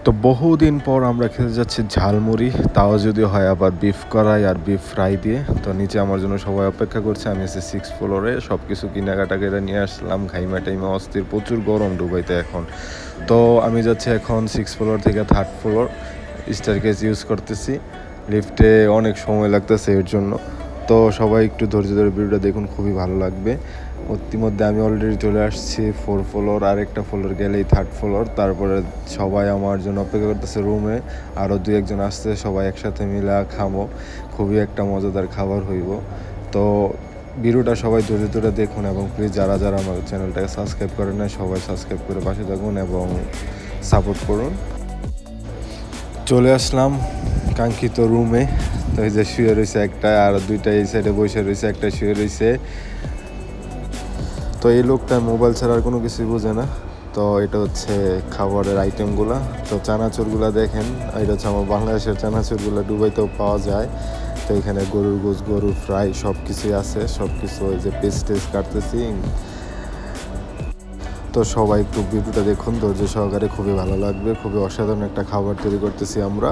তো বহুদিন পর আমরা খেতে যাচ্ছি ঝালমুড়ি, তাও যদি হয় আবার বিফ কড়াই আর বিফ ফ্রাই দিয়ে। তো নিচে আমার জন্য সবাই অপেক্ষা করছে। আমি এসে 6 ফ্লোরে সব কিছু কেনাকাটা করে নিয়ে আসলাম। ঘাইমা টাইমা অস্থির, প্রচুর গরম দুবাইতে এখন। তো আমি যাচ্ছি এখন 6 ফ্লোর থেকে 3rd ফ্লোর, স্টারকেস ইউজ করতেছি। লিফটে অনেক সময় লাগতেছে এর জন্য। তো সবাই একটু ধৈর্য ধরে ভিডিওটা দেখুন, খুবই ভালো লাগবে। ইতিমধ্যে আমি অলরেডি চলে আসছি 4 ফ্লোর, আরেকটা ফ্লোর গেলেই 3rd ফ্লোর। তারপরে সবাই আমার জন্য অপেক্ষা করতেছে রুমে, আরও 2-1 জন আসছে, সবাই একসাথে মিলে খাবো। খুবই একটা মজাদার খাবার হইব। তো ভিডিওটা সবাই ধৈর্য ধরে দেখুন, এবং প্লিজ যারা যারা আমার চ্যানেলটাকে সাবস্ক্রাইব করেন না, সবাই সাবস্ক্রাইব করে পাশে থাকুন এবং সাপোর্ট করুন। চলে আসলাম কাঙ্ক্ষিত রুমে। তো এই যে শুয়ে রয়েছে একটা, আর 2টা এই সাইডে বসে রয়েছে, একটা শুয়ে রয়েছে। তো এই লোকটা মোবাইল ছাড়া আর কোনো কিছুই বোঝে না। তো এটা হচ্ছে খাবারের আইটেমগুলো। তো চানাচুরগুলো দেখেন, এটা হচ্ছে আমার বাংলাদেশের চানাচুরগুলো, দুবাইতেও পাওয়া যায়। তো এখানে গরুর গোশ, গরুর ফ্রাই সব কিছুই আছে, সব কিছু। ওই যে পেস্টেজ কাটতেছি। তো সবাই একটু ভিডিওটা দেখুন ধৈর্য সহকারে, খুবই ভালো লাগবে। খুবই অসাধারণ একটা খাবার তৈরি করতেছি আমরা।